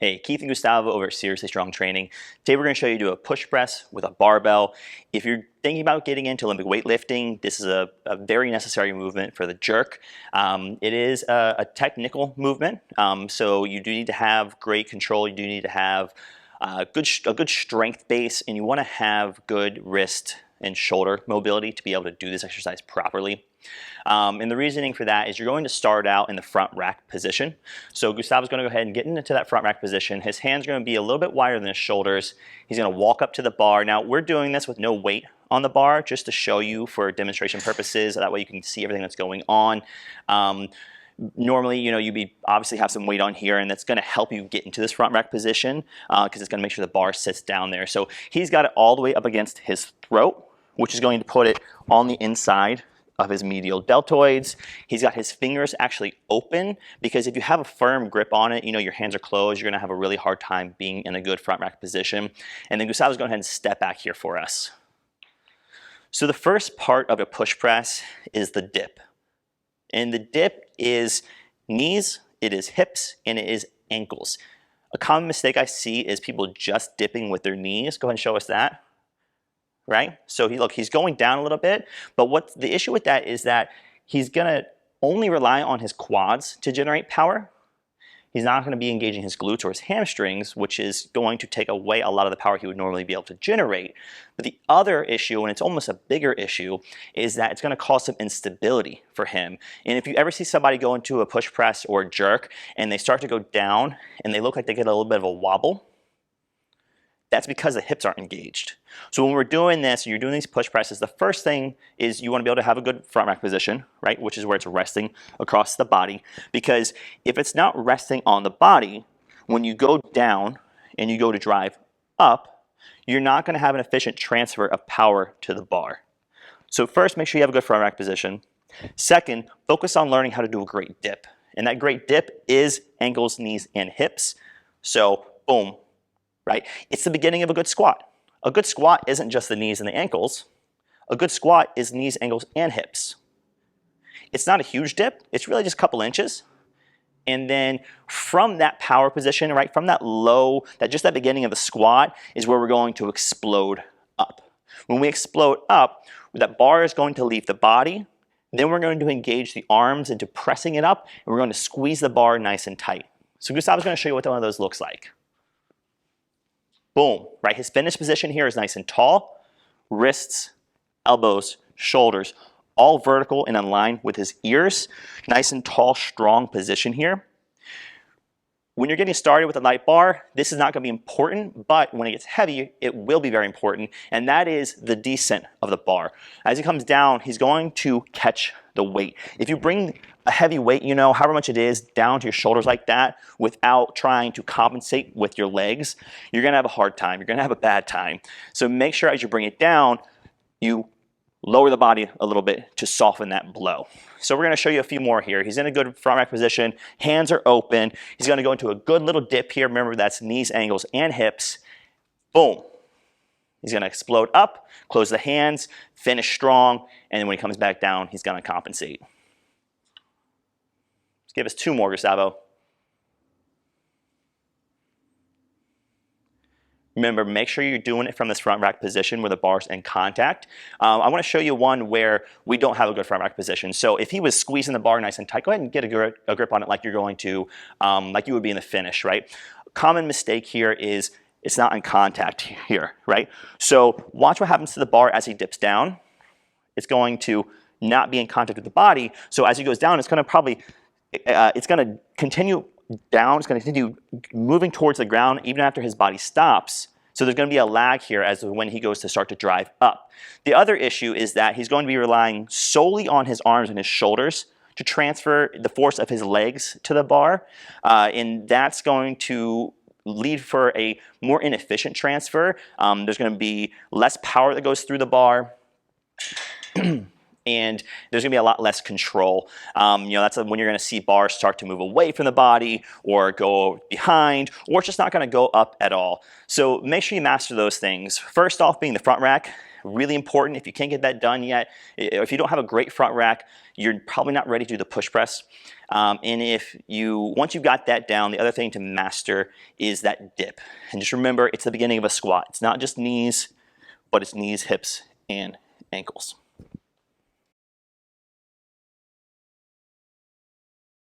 Hey, Keith and Gustavo over at Seriously Strong Training. Today we're going to show you to do a push press with a barbell. If you're thinking about getting into Olympic weightlifting, this is a very necessary movement for the jerk. It is a technical movement, so you do need to have great control. You do need to have a good strength base, and you want to have good wrist and shoulder mobility to be able to do this exercise properly. And the reasoning for that is you're going to start out in the front rack position. So Gustavo's going to go ahead and get into that front rack position. His hands are going to be a little bit wider than his shoulders. He's going to walk up to the bar. Now we're doing this with no weight on the bar just to show you for demonstration purposes. That way you can see everything that's going on. Normally, you'd obviously have some weight on here, and that's going to help you get into this front rack position because it's going to make sure the bar sits down there. So he's got it all the way up against his throat, which is going to put it on the inside of his medial deltoids. He's got his fingers actually open because if you have a firm grip on it, your hands are closed, you're going to have a really hard time being in a good front rack position. And then Gustavo's going to go ahead and step back here for us. So the first part of a push press is the dip. And the dip is knees, it is hips, and it is ankles. A common mistake I see is people just dipping with their knees. Go ahead and show us that. Right? So he's going down a little bit, but what the issue with that is that he's gonna only rely on his quads to generate power. He's not gonna be engaging his glutes or his hamstrings, which is going to take away a lot of the power he would normally be able to generate. But the other issue, and it's almost a bigger issue, is that it's gonna cause some instability for him. And if you ever see somebody go into a push press or a jerk and they start to go down and they look like they get a little bit of a wobble, that's because the hips aren't engaged. So when we're doing this, and you're doing these push presses, the first thing is you want to be able to have a good front rack position, right? Which is where it's resting across the body. Because if it's not resting on the body, when you go down and you go to drive up, you're not going to have an efficient transfer of power to the bar. So first, make sure you have a good front rack position. Second, focus on learning how to do a great dip. And that great dip is ankles, knees, and hips. So boom. Right? It's the beginning of a good squat. A good squat isn't just the knees and the ankles. A good squat is knees, ankles, and hips. It's not a huge dip. It's really just a couple inches. And then from that power position, right, from that low, that beginning of the squat is where we're going to explode up. When we explode up, that bar is going to leave the body. Then we're going to engage the arms into pressing it up, and we're going to squeeze the bar nice and tight. So Gustavo's going to show you what one of those looks like. Boom, right? His finished position here is nice and tall. Wrists, elbows, shoulders, all vertical and in line with his ears. Nice and tall, strong position here. When you're getting started with a light bar, this is not going to be important, but when it gets heavy, it will be very important, and that is the descent of the bar. As he comes down, he's going to catch the weight. If you bring a heavy weight, however much it is, down to your shoulders like that without trying to compensate with your legs, you're going to have a hard time. You're going to have a bad time. So make sure as you bring it down, you lower the body a little bit to soften that blow. So we're going to show you a few more here. He's in a good front rack position. Hands are open. He's going to go into a good little dip here. Remember, that's knees, ankles, and hips. Boom. He's going to explode up, close the hands, finish strong, and then when he comes back down, he's going to compensate. Let's give us two more, Gustavo. Remember, make sure you're doing it from this front rack position where the bar's in contact. I want to show you one where we don't have a good front rack position. So if he was squeezing the bar nice and tight, go ahead and get a grip on it like you're going to, like you would be in the finish, right? A common mistake here is it's not in contact here, right? So watch what happens to the bar as he dips down. It's going to not be in contact with the body. So as he goes down, it's going to continue down. It's going to continue moving towards the ground even after his body stops. So there's going to be a lag here as to when he goes to start to drive up. The other issue is that he's going to be relying solely on his arms and his shoulders to transfer the force of his legs to the bar. And that's going to lead for a more inefficient transfer. There's going to be less power that goes through the bar. And there's going to be a lot less control. That's when you're going to see bars start to move away from the body or go behind, or it's just not going to go up at all. So make sure you master those things. First off being the front rack. Really important. If you can't get that done yet, if you don't have a great front rack, you're probably not ready to do the push press. And once you've got that down, the other thing to master is that dip. And just remember, it's the beginning of a squat. It's not just knees, but it's knees, hips, and ankles.